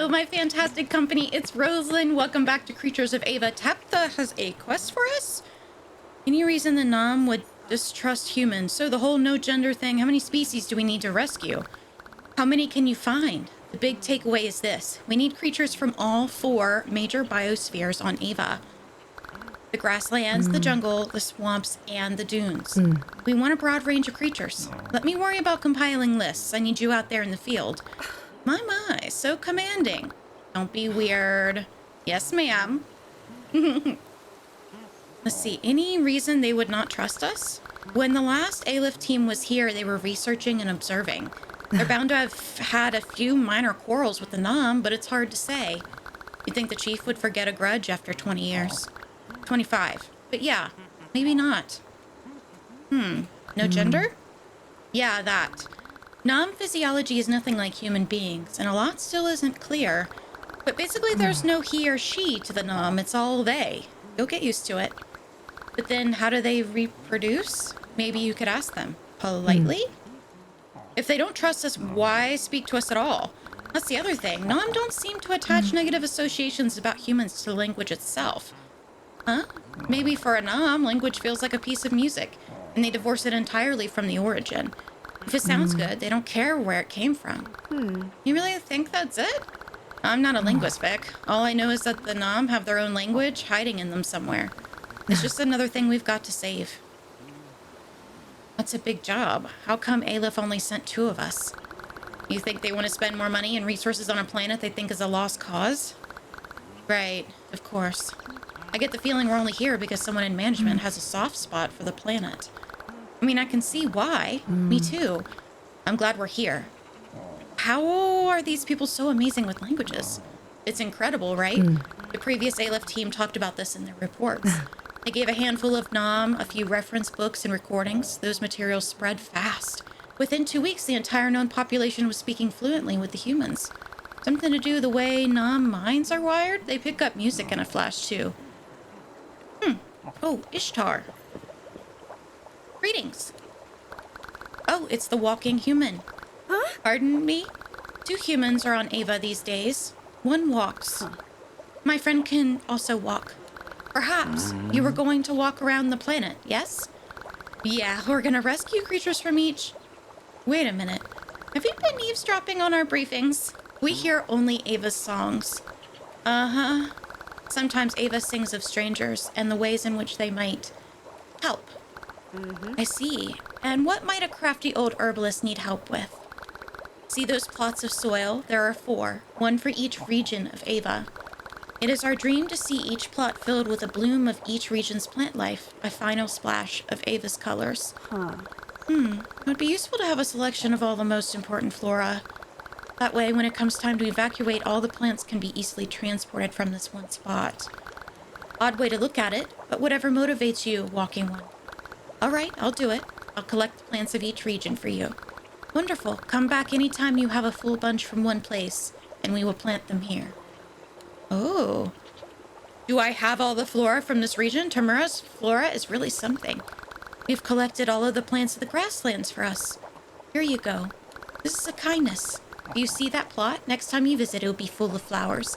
Hello, my fantastic company. It's Rosealyn. Welcome back to Creatures of Ava. Tabitha has a quest for us. Any reason the Nam would distrust humans? So the whole no gender thing, how many species do we need to rescue? How many can you find? The big takeaway is this. We need creatures from all 4 major biospheres on Ava. The grasslands, the jungle, the swamps, and the dunes. We want a broad range of creatures. Let me worry about compiling lists. I need you out there in the field. My, so commanding. Don't be weird. Yes, ma'am. Let's see, any reason they would not trust us? When the last Aleph team was here, they were researching and observing. They're bound to have had a few minor quarrels with the Nam, but it's hard to say. You'd think the chief would forget a grudge after 20 years. 25. But yeah, maybe not. No gender? Yeah, that. Nam physiology is nothing like human beings, and a lot still isn't clear. But basically there's no he or she to the Nam, it's all they. You'll get used to it. But then how do they reproduce? Maybe you could ask them. Politely? If they don't trust us, why speak to us at all? That's the other thing. Nam don't seem to attach negative associations about humans to the language itself. Huh? Maybe for a Nam, language feels like a piece of music, and they divorce it entirely from the origin. If it sounds good, they don't care where it came from. You really think that's it? I'm not a linguist, Vic. All I know is that the Nam have their own language hiding in them somewhere. It's just another thing we've got to save. That's a big job. How come Aleph only sent 2 of us? You think they want to spend more money and resources on a planet they think is a lost cause? Right, of course. I get the feeling we're only here because someone in management has a soft spot for the planet. I mean, I can see why. Me too. I'm glad we're here. How are these people so amazing with languages? It's incredible, right? The previous Aleph team talked about this in their reports. They gave a handful of Nam, a few reference books and recordings. Those materials spread fast. Within 2 weeks, the entire known population was speaking fluently with the humans. Something to do with the way Nam minds are wired? They pick up music in a flash, too. Oh, Ishtar. Greetings. Oh, it's the walking human. Huh? Pardon me? 2 humans are on Ava these days. 1 walks. My friend can also walk. Perhaps you were going to walk around the planet, yes? Yeah, we're gonna rescue creatures from each... Wait a minute. Have you been eavesdropping on our briefings? We hear only Ava's songs. Uh-huh. Sometimes Ava sings of strangers and the ways in which they might help. I see. And what might a crafty old herbalist need help with? See those plots of soil? There are 4, 1 for each region of Ava. It is our dream to see each plot filled with a bloom of each region's plant life, a final splash of Ava's colors. It would be useful to have a selection of all the most important flora. That way, when it comes time to evacuate, all the plants can be easily transported from this one spot. Odd way to look at it, but whatever motivates you, walking one. All right, I'll do it. I'll collect the plants of each region for you. Wonderful. Come back anytime you have a full bunch from one place, and we will plant them here. Oh. Do I have all the flora from this region? Tamura's flora is really something. We've collected all of the plants of the grasslands for us. Here you go. This is a kindness. Do you see that plot? Next time you visit, it will be full of flowers.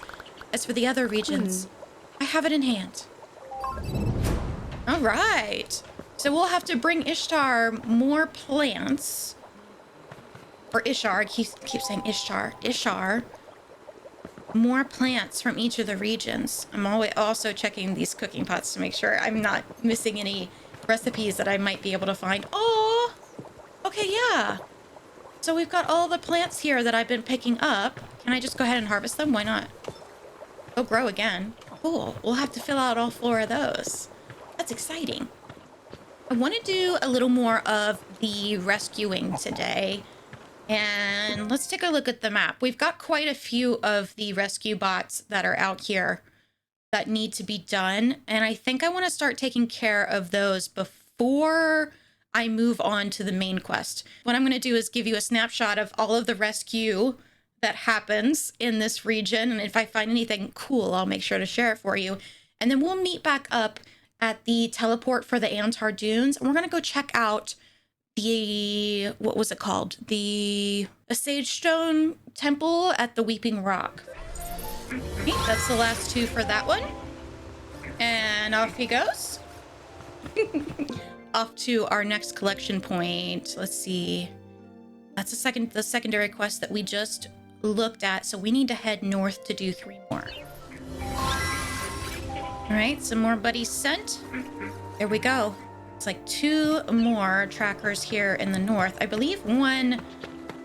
As for the other regions, I have it in hand. All right. So we'll have to bring Ishtar more plants. Or Ishar. I keep saying Ishtar. Ishar. More plants from each of the regions. I'm always also checking these cooking pots to make sure I'm not missing any recipes that I might be able to find. Oh, okay, yeah. So we've got all the plants here that I've been picking up. Can I just go ahead and harvest them? Why not? Oh, grow again. Cool. We'll have to fill out all 4 of those. That's exciting. I want to do a little more of the rescuing today. And let's take a look at the map. We've got quite a few of the rescue bots that are out here that need to be done. And I think I want to start taking care of those before I move on to the main quest. What I'm going to do is give you a snapshot of all of the rescue that happens in this region. And if I find anything cool, I'll make sure to share it for you. And then we'll meet back up at the teleport for the Antar Dunes. And we're going to go check out the, what was it called? A sagestone temple at the Weeping Rock. Okay, that's the last 2 for that one. And off he goes. Off to our next collection point. Let's see. That's the secondary quest that we just looked at. So we need to head north to do 3 more. All right, some more buddies sent. There we go. It's like 2 more trackers here in the north. I believe one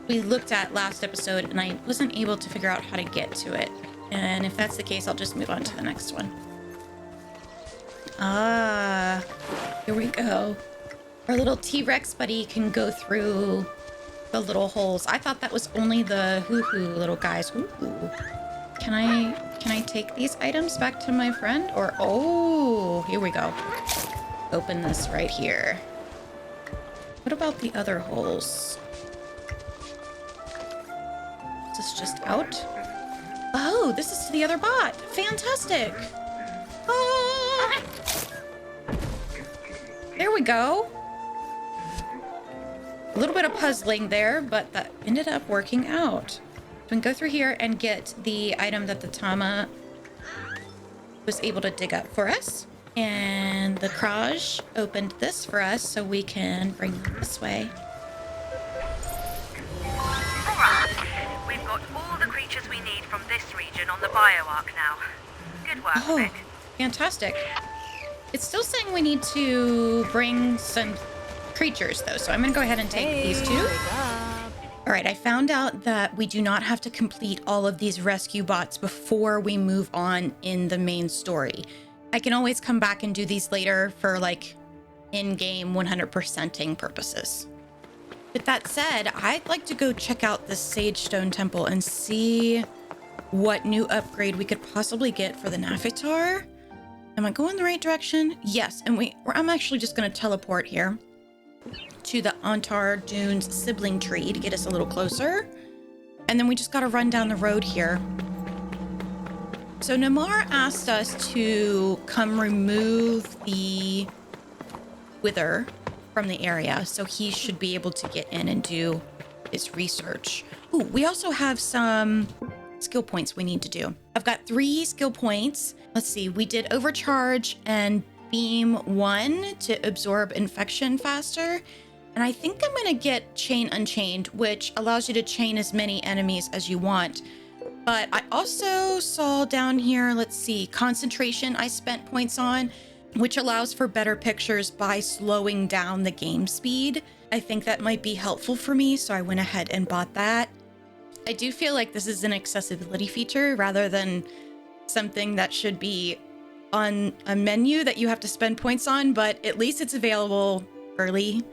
we looked at last episode and I wasn't able to figure out how to get to it. And if that's the case, I'll just move on to the next one. Ah, here we go. Our little T-Rex buddy can go through the little holes. I thought that was only the hoo-hoo little guys. Ooh. Can I take these items back to my friend? Or, oh, here we go. Open this right here. What about the other holes? Is this just out? Oh, this is to the other bot. Fantastic. Ah. There we go. A little bit of puzzling there, but that ended up working out. We can go through here and get the item that the Tama was able to dig up for us. And the Kraj opened this for us so we can bring them this way. Alright, we've got all the creatures we need from this region on the bioarc now. Good work, Vic. Fantastic. It's still saying we need to bring some creatures though, so I'm gonna go ahead and take these 2. All right, I found out that we do not have to complete all of these rescue bots before we move on in the main story. I can always come back and do these later for like in-game 100%ing purposes. With that said, I'd like to go check out the Sagestone Temple and see what new upgrade we could possibly get for the Nafitar. Am I going the right direction? Yes, and I'm actually just gonna teleport here to the Antar Dunes sibling tree to get us a little closer. And then we just gotta run down the road here. So Nim'ar asked us to come remove the wither from the area, so he should be able to get in and do his research. Ooh, we also have some skill points we need to do. I've got 3 skill points. Let's see, we did overcharge and beam 1 to absorb infection faster. And I think I'm gonna get Chain Unchained, which allows you to chain as many enemies as you want. But I also saw down here, let's see, concentration I spent points on, which allows for better pictures by slowing down the game speed. I think that might be helpful for me, so I went ahead and bought that. I do feel like this is an accessibility feature rather than something that should be on a menu that you have to spend points on, but at least it's available early.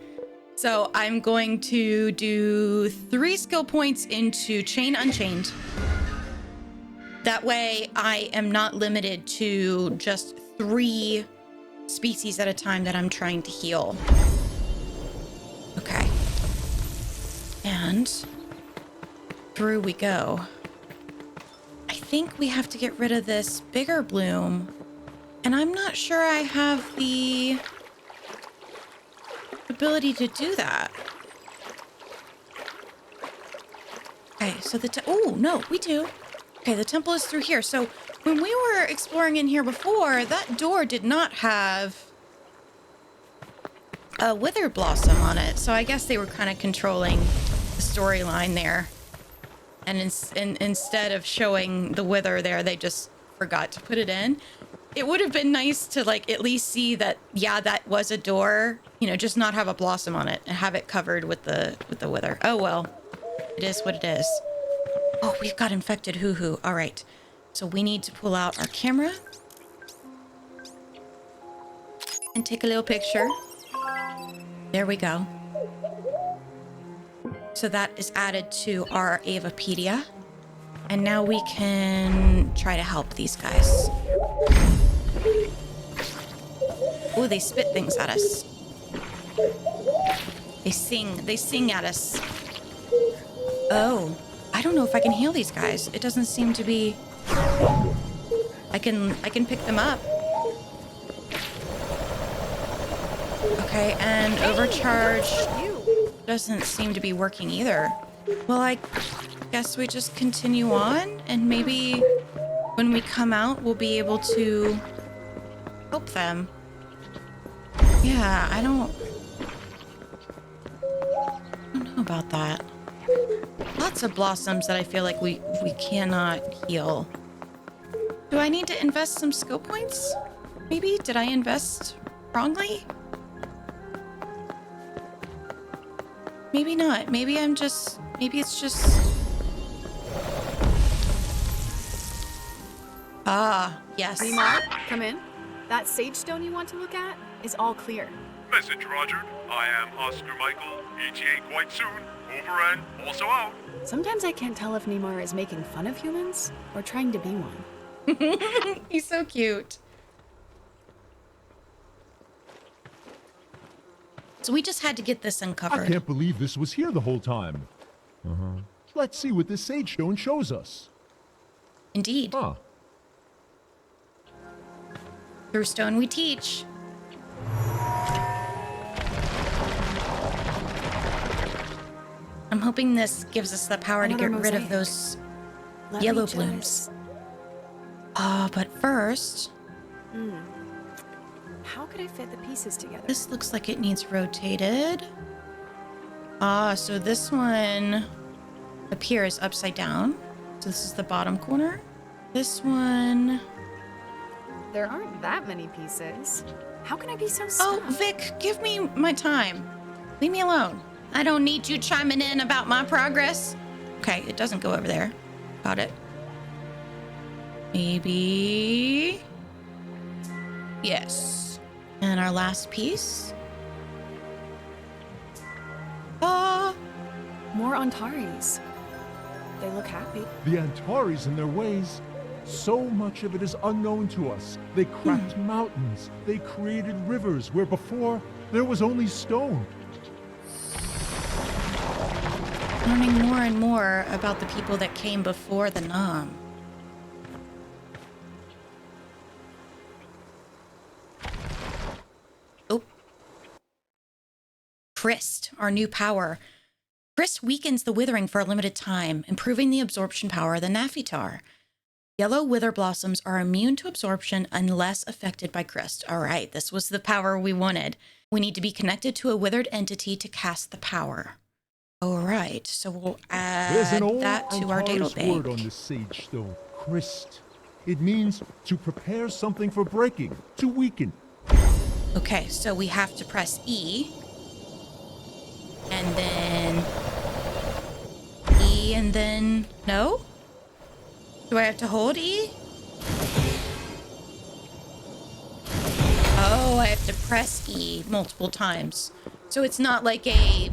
So I'm going to do 3 skill points into Chain Unchained. That way I am not limited to just 3 species at a time that I'm trying to heal. Okay. And through we go. I think we have to get rid of this bigger bloom. And I'm not sure I have the ability to do that. Okay, so oh, no, we do. Okay, the temple is through here. So when we were exploring in here before, that door did not have a wither blossom on it. So I guess they were kind of controlling the storyline there. And instead of showing the wither there, they just forgot to put it in. It would have been nice to like at least see that, yeah, that was a door, you know, just not have a blossom on it and have it covered with the wither. Oh, well, it is what it is. Oh, we've got infected hoo-hoo. All right. So we need to pull out our camera and take a little picture. There we go. So that is added to our Avapedia. And now we can try to help these guys. Oh, they spit things at us. They sing at us. Oh, I don't know if I can heal these guys. It doesn't seem to be... I can pick them up. Okay, and overcharge doesn't seem to be working either. Well, I guess we just continue on and maybe when we come out, we'll be able to help them. Yeah, I don't know about that. Lots of blossoms that I feel like we cannot heal. Do I need to invest some skill points? Maybe? Did I invest wrongly? Maybe not. Maybe it's just... Ah, yes. Nim'ar, come in. That sagestone you want to look at is all clear. Message rogered. I am Oscar Michael. ETA quite soon. Over and also out. Sometimes I can't tell if Nim'ar is making fun of humans or trying to be one. He's so cute. So we just had to get this I uncovered. can't believe this was here the whole time. Let's see what this sagestone shows us. Indeed. Huh. Through stone we teach. I'm hoping this gives us the power to Another get rid of mosaic. those Let yellow me judge. blooms. But first, How could I fit the pieces together? this looks like it needs rotated. So this one appears upside down. So this is the bottom corner. This one... There aren't that many pieces. How can I be so Oh, stuck? Vic, give me my time. Leave me alone. I don't need you chiming in about my progress. Okay, it doesn't go over there. Got it. Maybe... Yes. And our last piece. More Antares. They look happy. The Antares and their ways. So much of it is unknown to us. They cracked mountains. They created rivers where before there was only stone. Learning more and more about the people that came before the Nam. Oh. Christ, our new power. Christ weakens the withering for a limited time, improving the absorption power of the Nafitar. Yellow wither blossoms are immune to absorption unless affected by Christ. All right, this was the power we wanted. We need to be connected to a withered entity to cast the power. All right, so we'll There's an add old that to our Antares database. word on the sagestone. Christ. It means to prepare something for breaking, to weaken. Okay, so we have to press E. And then... E and then... No? Do I have to hold E? Oh, I have to press E multiple times. So it's not like a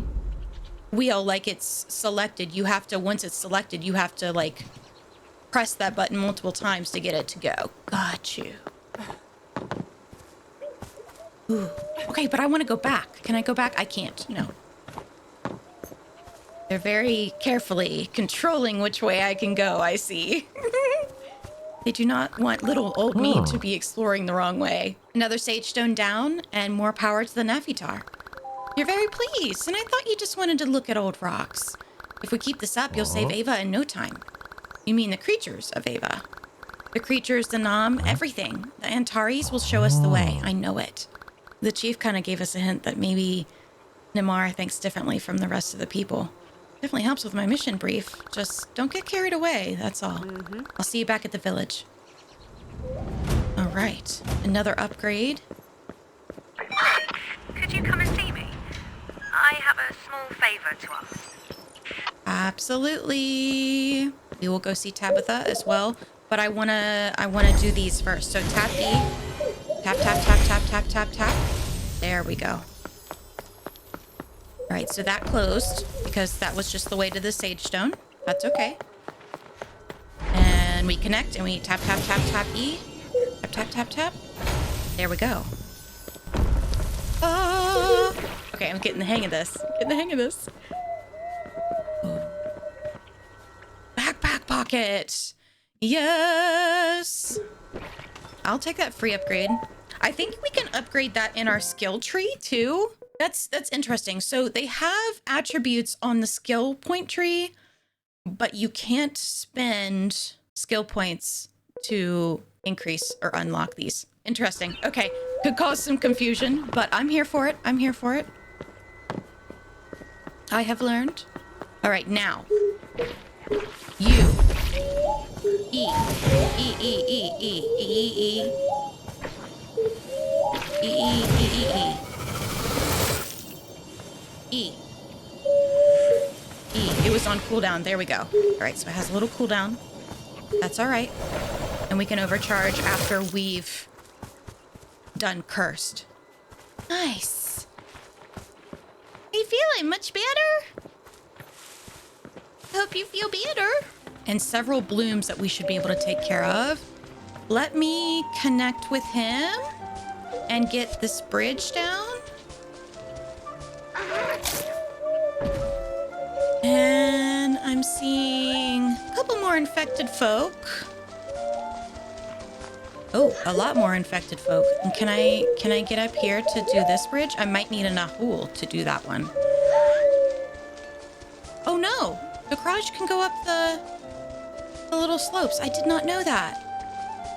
wheel, like it's selected. You have to, once it's selected, you have to, like, press that button multiple times to get it to go. Got you. Ooh. Okay, but I want to go back. Can I go back? I can't. No. They're very carefully controlling which way I can go, I see. They do not want little old me to be exploring the wrong way. Another sagestone down and more power to the Nafitar. You're very pleased, and I thought you just wanted to look at old rocks. If we keep this up, you'll save Ava in no time. You mean the creatures of Ava. The creatures, the Nam, everything. The Antares will show us the way. I know it. The chief kind of gave us a hint that maybe Nim'ar thinks differently from the rest of the people. Definitely helps with my mission brief. Just don't get carried away, that's all. I'll see you back at the village. All right, another upgrade. Could you come and see me? I have a small favor to ask. Absolutely. We will go see Tabitha as well, but I wanna do these first. So tap E. Tap, tap, tap, tap, tap, tap, tap. There we go. All right, so that closed because that was just the way to the sagestone. That's okay. And we connect and we tap, tap, tap, tap E. Tap, tap, tap, tap. There we go. Ah! Okay, I'm getting the hang of this. Backpack pocket. Yes. I'll take that free upgrade. I think we can upgrade that in our skill tree too. That's interesting. So they have attributes on the skill point tree, but you can't spend skill points to increase or unlock these. Interesting. Okay. Could cause some confusion, but I'm here for it. I'm here for it. I have learned. All right, now. You. E. E, E, E, E, E, E, E. E, E, E, E, E. E. E. It was on cooldown. There we go. All right, so it has a little cooldown. That's all right. And we can overcharge after we've done cursed. Nice. Are you feeling much better? Hope you feel better. And several blooms that we should be able to take care of. Let me connect with him and get this bridge down. And I'm seeing a couple more infected folk. Oh, a lot more infected folk. And can I get up here to do this bridge? I might need a Nahul to do that one. Oh no, the garage can go up the little slopes. I did not know that.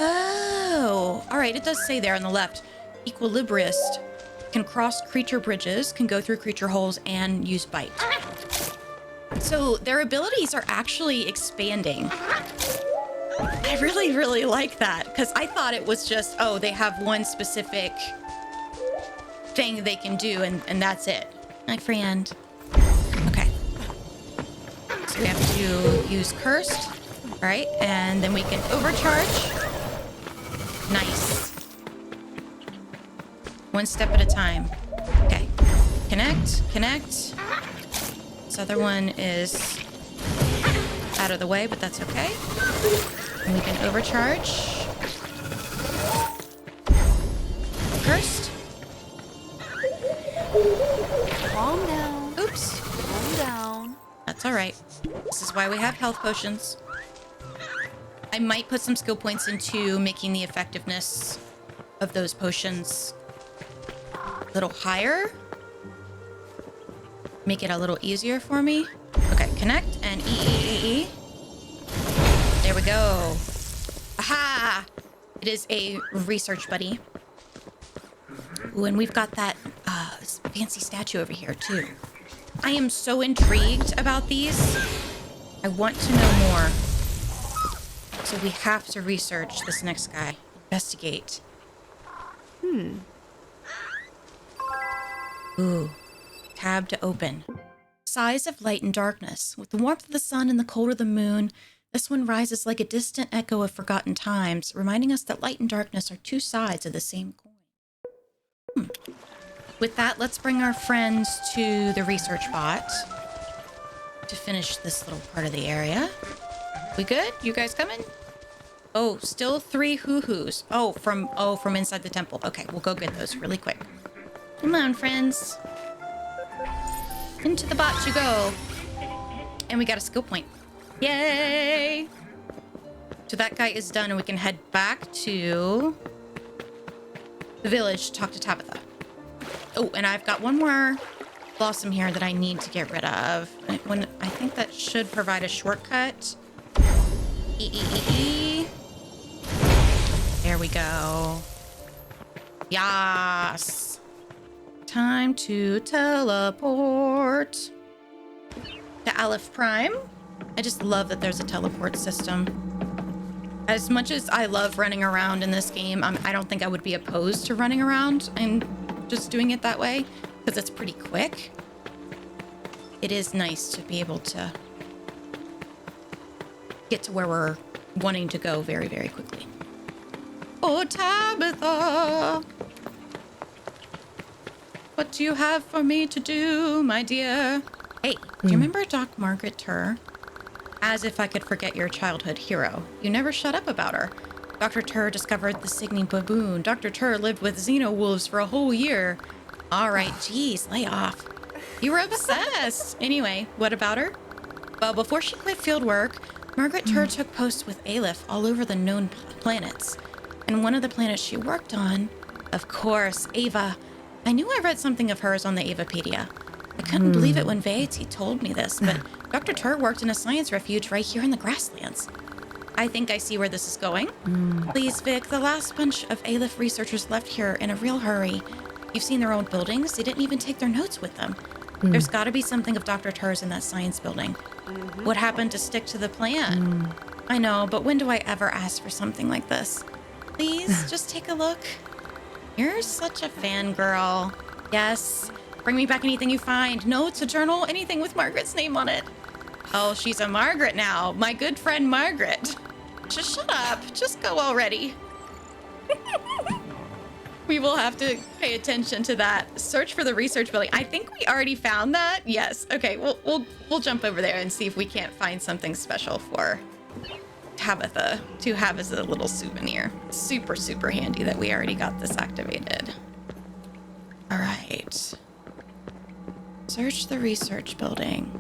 Oh, all right. It does say there on the left, Equilibrist can cross creature bridges, can go through creature holes, and use bite. So their abilities are actually expanding. I really, really like that because I thought it was just, oh, they have one specific thing they can do and that's it. My friend. Okay. So we have to use cursed, right? And then we can overcharge. Nice. One step at a time. Okay. Connect, connect. This other one is out of the way, but that's okay. And we can overcharge. Cursed. Calm down. Oops. Calm down. That's all right. This is why we have health potions. I might put some skill points into making the effectiveness of those potions a little higher. Make it a little easier for me. Okay, connect and E. There we go. Aha! It is a research buddy. Ooh, and we've got that fancy statue over here too. I am so intrigued about these. I want to know more. So we have to research this next guy. Investigate. Ooh. Tab to open. Size of light and darkness. With the warmth of the sun and the cold of the moon, this one rises like a distant echo of forgotten times, reminding us that light and darkness are two sides of the same coin. With that, let's bring our friends to the research bot to finish this little part of the area. We good? You guys coming? Oh, still 3 hoo-hoos. Oh, from inside the temple. Okay, we'll go get those really quick. Come on, friends. Into the bot you go. And we got a skill point. Yay! So that guy is done and we can head back to the village to talk to Tabitha. Oh, and I've got one more blossom here that I need to get rid of. I think that should provide a shortcut. E. There we go. Yas. Time to teleport to Aleph Prime. I just love that there's a teleport system. As much as I love running around in this game, I don't think I would be opposed to running around and just doing it that way because it's pretty quick. It is nice to be able to get to where we're wanting to go very, very quickly. Oh, Tabitha! What do you have for me to do, my dear? Hey, do you remember Doc Margaret Turr? As if I could forget your childhood hero. You never shut up about her. Dr. Turr discovered the Signy baboon. Dr. Turr lived with xeno-wolves for a whole year. All right, geez, lay off. You were obsessed. Anyway, what about her? Well, before she quit field work, Margaret Turr took posts with Aleph all over the known planets. And one of the planets she worked on, of course, Ava. I knew I read something of hers on the Avapedia. I couldn't believe it when Veeti told me this, but Dr. Turr worked in a science refuge right here in the grasslands. I think I see where this is going. Please, Vic, the last bunch of Aleph researchers left here in a real hurry. You've seen their own buildings. They didn't even take their notes with them. There's got to be something of Dr. Tur's in that science building. What happened to stick to the plan? I know, but when do I ever ask for something like this? Please, just take a look. You're such a fangirl. Yes. Bring me back anything you find. Notes, a journal, anything with Margaret's name on it. Oh, she's a Margaret now. My good friend Margaret. Just shut up. Just go already. We will have to pay attention to that. Search for the research building. I think we already found that. Yes. Okay, we'll jump over there and see if we can't find something special for Tabitha to have as a little souvenir. Super, super handy that we already got this activated. All right. Search the research building.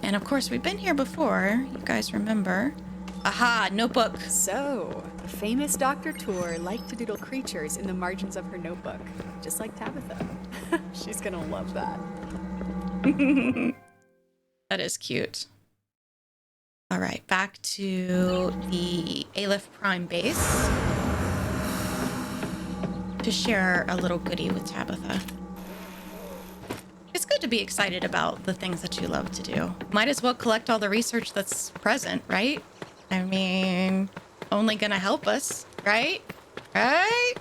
And of course, we've been here before. You guys remember. Aha, notebook. So, the famous Dr. Tur liked to doodle creatures in the margins of her notebook, just like Tabitha. She's gonna love that. That is cute. All right, back to the Aleph Prime base to share a little goodie with Tabitha. It's good to be excited about the things that you love to do. Might as well collect all the research that's present, right? I mean, only gonna help us, right? Right?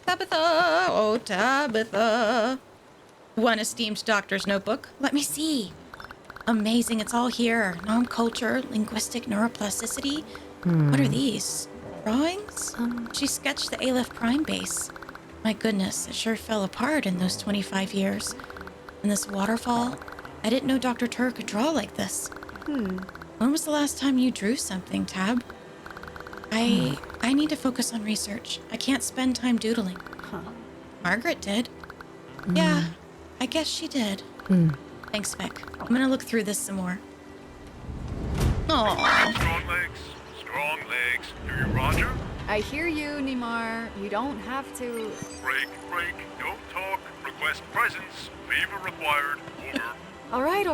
Tabitha, oh Tabitha. One esteemed doctor's notebook. Let me see. Amazing, it's all here. Gnome culture, linguistic neuroplasticity. What are these? Drawings? She sketched the Aleph Prime base. My goodness, it sure fell apart in those 25 years. And this waterfall, I didn't know Dr. Tur could draw like this. When was the last time you drew something, Tab? I need to focus on research. I can't spend time doodling. Margaret did. Yeah, I guess she did. Thanks, Vic. I'm gonna look through this some more. Aww. Strong legs. Strong legs. Do you, Roger? I hear you, Nim'ar. You don't have to... Break, break. Don't talk. Request presence. Favor required. Over. All right.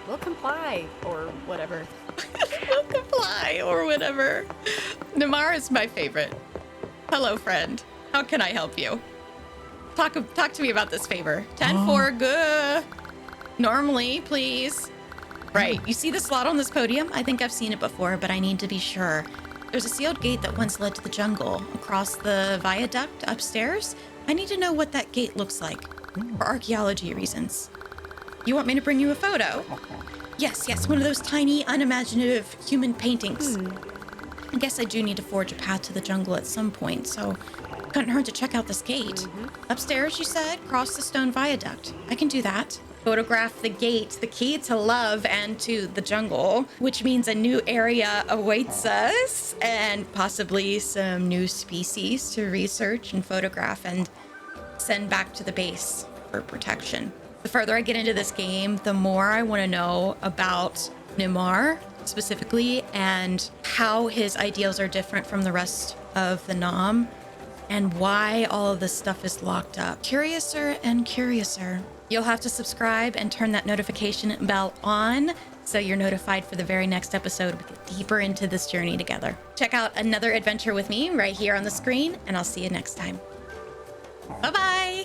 We'll comply, or whatever. We'll comply, or whatever. Nim'ar is my favorite. Hello, friend. How can I help you? Talk to me about this favor. 10-4, good. Normally, please. Right, you see the slot on this podium? I think I've seen it before, but I need to be sure. There's a sealed gate that once led to the jungle. Across the viaduct upstairs, I need to know what that gate looks like. For archaeology reasons. You want me to bring you a photo? Yes, one of those tiny, unimaginative human paintings. I guess I do need to forge a path to the jungle at some point, so couldn't hurt to check out this gate. Upstairs, you said? Cross the stone viaduct. I can do that. Photograph the gate, the key to love and to the jungle, which means a new area awaits us and possibly some new species to research and photograph and send back to the base for protection. The further I get into this game, the more I want to know about Nim'ar specifically and how his ideals are different from the rest of the Nam and why all of this stuff is locked up. Curiouser and curiouser. You'll have to subscribe and turn that notification bell on so you're notified for the very next episode. We get deeper into this journey together. Check out another adventure with me right here on the screen, and I'll see you next time. Bye-bye.